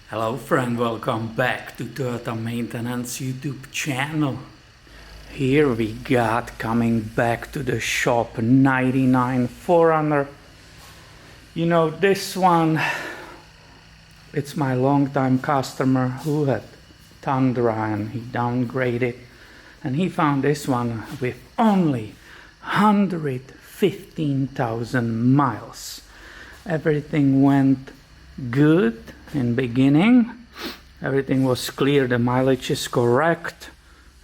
Hello friend, welcome back to Toyota Maintenance YouTube channel. Here we got coming back to the shop 99 4Runner. You know this one, it's my longtime customer who had Tundra and he downgraded and he found this one with only 115,000 miles. Everything went good in beginning, everything was clear, the mileage is correct,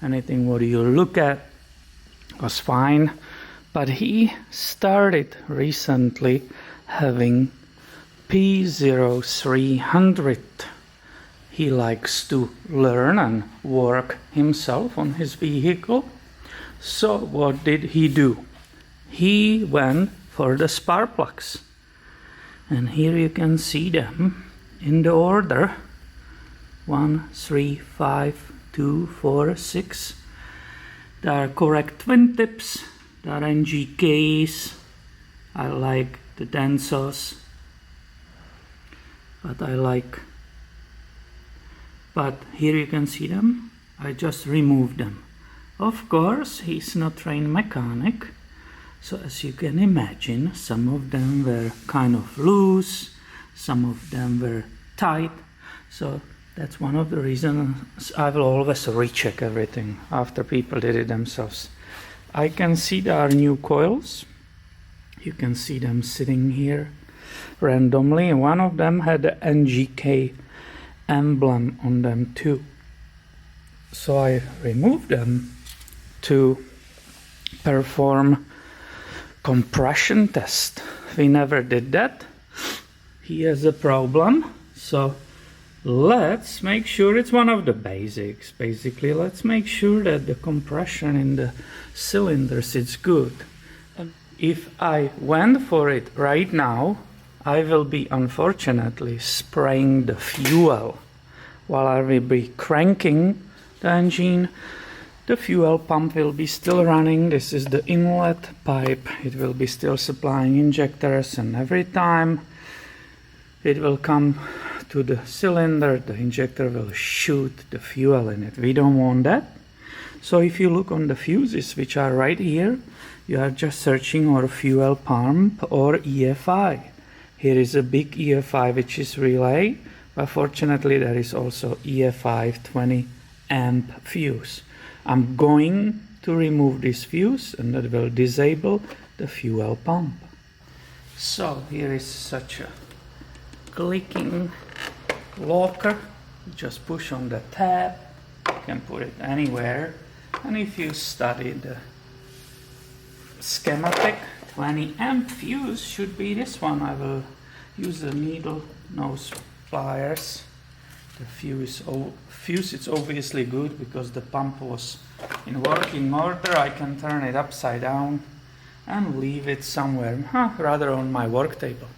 anything what you look at was fine, but he started recently having P0300. He likes to learn and work himself on his vehicle. So what did he do? He went for the spark plugs. And here you can see them in the order 1, 3, 5, 2, 4, 6. They are correct twin tips, they are NGKs. I like the Densos, but here you can see them. I just removed them. Of course, he's not trained mechanic. So as you can imagine, some of them were kind of loose, some of them were tight. So that's one of the reasons I will always recheck everything after people did it themselves. I can see there are new coils. You can see them sitting here randomly. And one of them had the NGK emblem on them too. So I removed them to perform compression test. We never did that. He has a problem, so let's make sure it's one of the basics. Basically, let's make sure that the compression in the cylinders is good. And if I went for it right now, I will be unfortunately spraying the fuel while I will be cranking the engine. The fuel pump will be still running. This is the inlet pipe. It will be still supplying injectors, and every time it will come to the cylinder, the injector will shoot the fuel in it. We don't want that. So if you look on the fuses, which are right here, you are just searching for fuel pump or EFI. Here is a big EFI which is relay, but fortunately there is also EFI 20 amp fuse. I'm going to remove this fuse and that will disable the fuel pump. So here is such a clicking locker. You just push on the tab, you can put it anywhere, and if you study the schematic, 20 amp fuse should be this one. I will use the needle nose pliers. The fuse is obviously good because the pump was in working order. I can turn it upside down and leave it somewhere, rather on my work table.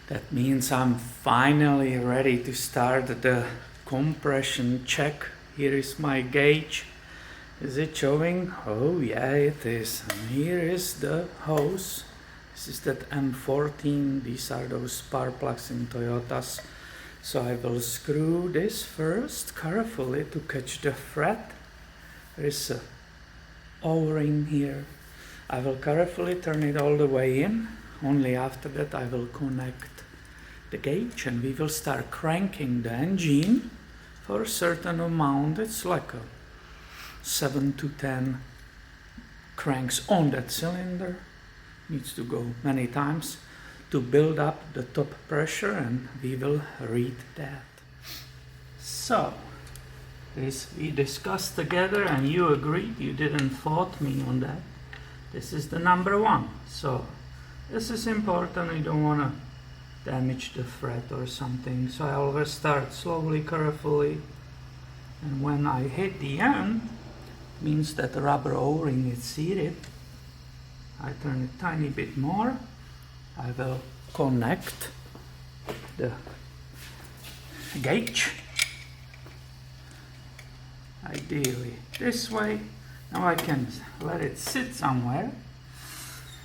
That means I'm finally ready to start the compression check. Here is my gauge. Is it showing? Oh yeah, it is. And here is the hose. This is that M14. These are those spark plugs in Toyotas. So I will screw this first carefully to catch the thread. There is a O-ring here. I will carefully turn it all the way in. Only after that I will connect the gauge and we will start cranking the engine for a certain amount. It's like a 7 to 10 cranks on that cylinder. Needs to go many times to build up the top pressure, and we will read that. So this we discussed together and you agreed, you didn't fault me on that. This is the number 1. So this is important. You don't want to damage the thread or something. So I always start slowly, carefully, and when I hit the end, means that the rubber O-ring is seated. I turn it tiny bit more. I will connect the gauge, ideally this way. Now I can let it sit somewhere.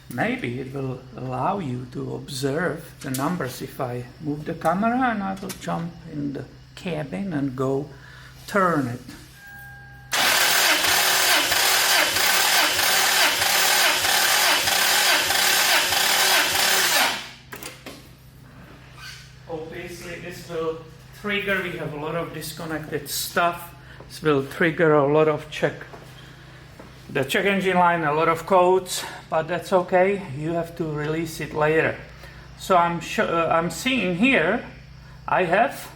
Maybe it will allow you to observe the numbers if I move the camera, and I will jump in the cabin and go turn it. Obviously this will trigger, we have a lot of disconnected stuff. This will trigger a lot of check engine line, a lot of codes, but that's okay. You have to release it later. So I'm seeing here I have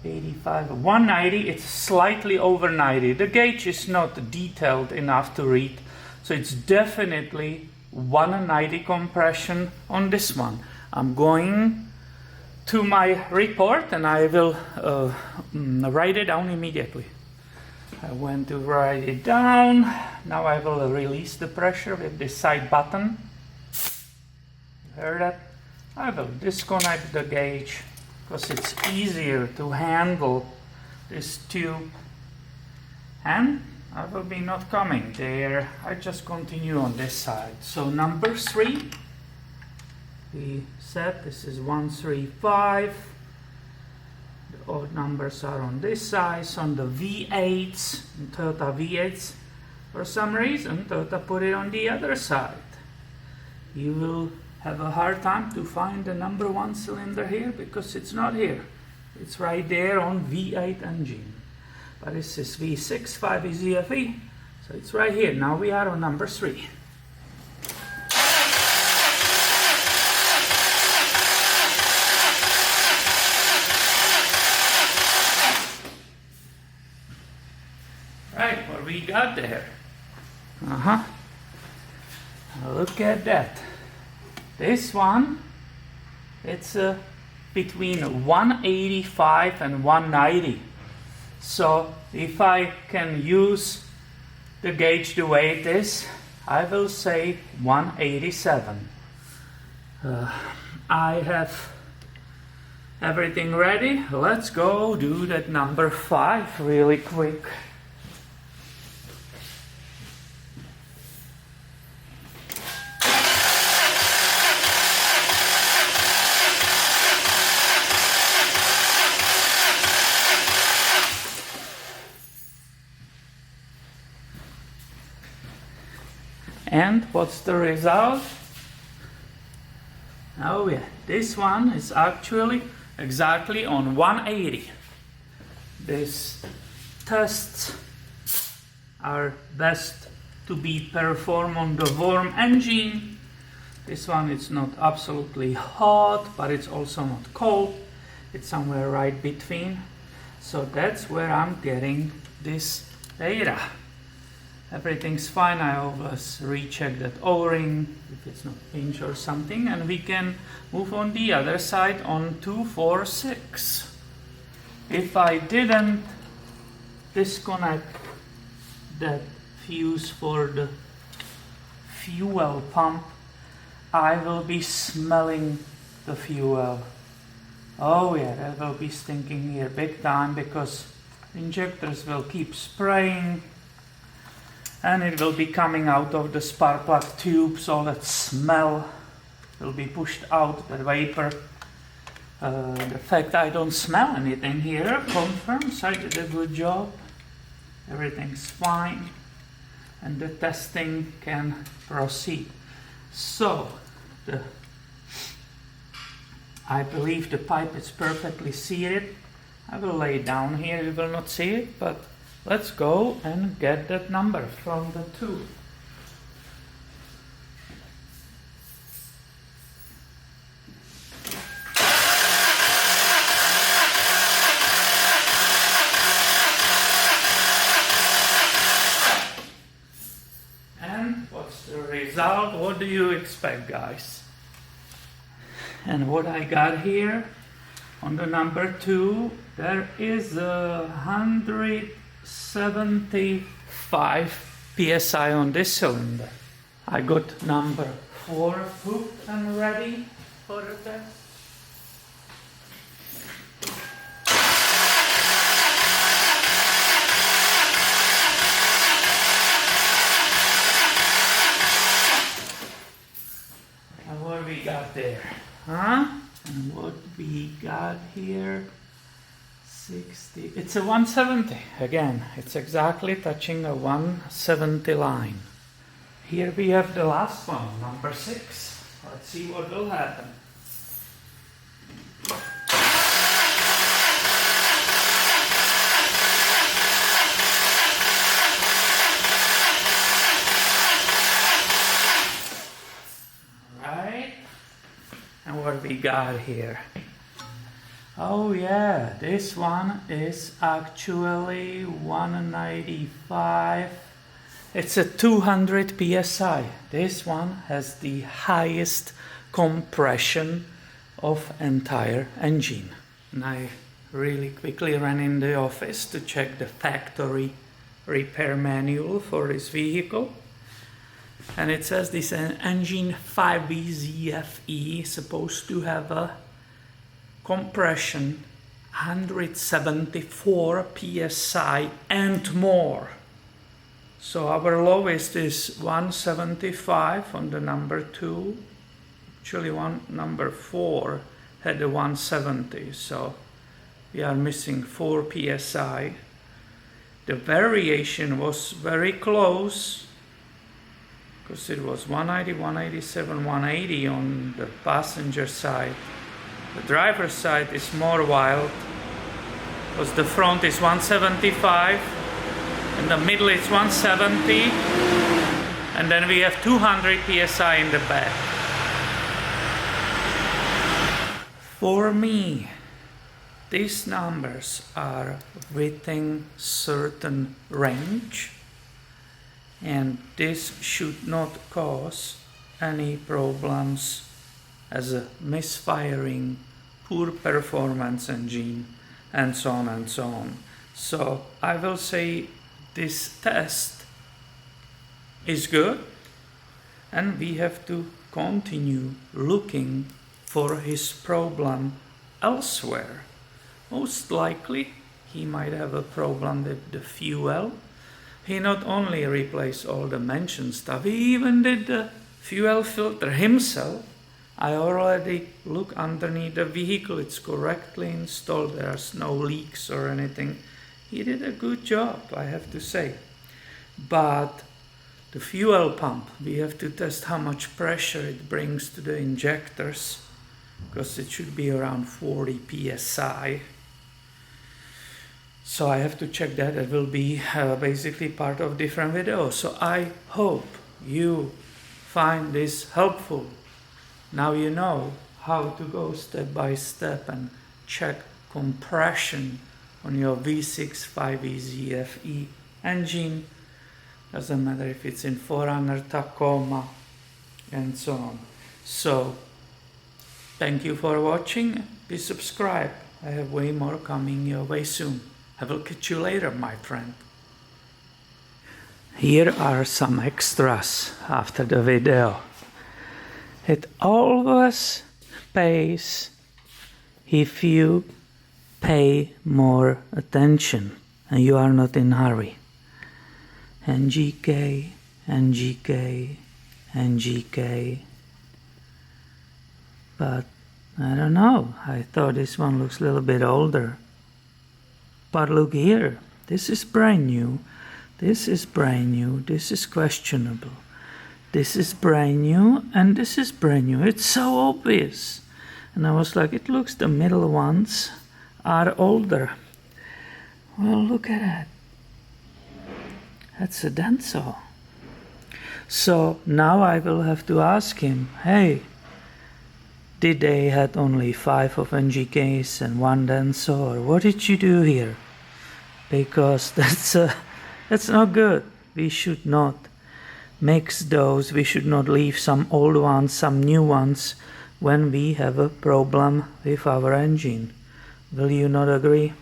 85, 190. It's slightly over 90. The gauge is not detailed enough to read, so it's definitely 190 compression on this one. I'm going to my report and I will write it down immediately. I went to write it down. Now I will release the pressure with this side button. You heard that? I will disconnect the gauge because it's easier to handle this tube. And I will be not coming there. I just continue on this side. So number 3, we said this is 135. The odd numbers are on this side. On the V8s, Toyota V8s, for some reason Toyota put it on the other side. You will have a hard time to find the number 1 cylinder here because it's not here. It's right there on V8 engine. But this is V6 5VZ-FE, so it's right here. Now we are on number 3. Right, what we got there? Look at that. This one, it's between 185 and 190. So if I can use the gauge the way it is, I will say 187. I have everything ready. Let's go do that number 5 really quick. And what's the result? Oh yeah, this one is actually exactly on 180. These tests are best to be performed on the warm engine. This one is not absolutely hot, but it's also not cold. It's somewhere right between. So that's where I'm getting this data. Everything's fine. I always recheck that O-ring if it's not pinched or something, and we can move on the other side on 246. If I didn't disconnect that fuse for the fuel pump, I will be smelling the fuel. Oh yeah, that will be stinking here big time because injectors will keep spraying and it will be coming out of the spark plug tube, so that smell will be pushed out, the vapor. The fact I don't smell anything here confirms I did a good job. Everything's fine and the testing can proceed. So I believe the pipe is perfectly seated. I will lay it down here, you will not see it, but let's go and get that number from the tube. And what's the result? What do you expect, guys? And what I got here on the number 2, there is 175 psi on this cylinder. I got number 4 hooked and ready for the test. And what we got there? And what we got here 60. It's a 170. Again, it's exactly touching a 170 line. Here we have the last one, number 6. Let's see what will happen. Alright. And what we got here? Oh yeah, this one is actually 195. It's a 200 psi. This one has the highest compression of entire engine. And I really quickly ran in the office to check the factory repair manual for this vehicle. And it says this engine 5VZ-FE is supposed to have a compression 174 psi and more. So our lowest is 175 on the number 2. Actually number 4 had a 170, so we are missing 4 psi. The variation was very close, because it was 190, 187, 180 on the passenger side. The driver's side is more wild, because the front is 175, and the middle is 170, and then we have 200 psi in the back. For me, these numbers are within certain range, and this should not cause any problems as a misfiring, poor performance engine, and so on and so on. So I will say this test is good, and we have to continue looking for his problem elsewhere. Most likely he might have a problem with the fuel. He not only replaced all the mentioned stuff, he even did the fuel filter himself. I already look underneath the vehicle, it's correctly installed, there's no leaks or anything. He did a good job, I have to say. But the fuel pump, we have to test how much pressure it brings to the injectors, because it should be around 40 psi. So I have to check that. It will be basically part of different videos. So I hope you find this helpful. Now you know how to go step by step and check compression on your V6 5VZ-FE engine. Doesn't matter if it's in 4Runner, Tacoma, and so on. So thank you for watching. Please subscribe. I have way more coming your way soon. I will catch you later, my friend. Here are some extras after the video. It always pays if you pay more attention and you are not in a hurry. NGK, NGK, NGK. But I don't know, I thought this one looks a little bit older. But look here, this is brand new, this is brand new, this is questionable. This is brand new, and this is brand new. It's so obvious. And I was like, it looks the middle ones are older. Well, look at that. That's a Denso. So now I will have to ask him, hey, did they had only 5 of NGKs and 1 Denso, or what did you do here? Because that's not good. We should not mix those. We should not leave some old ones, some new ones when we have a problem with our engine. Will you not agree?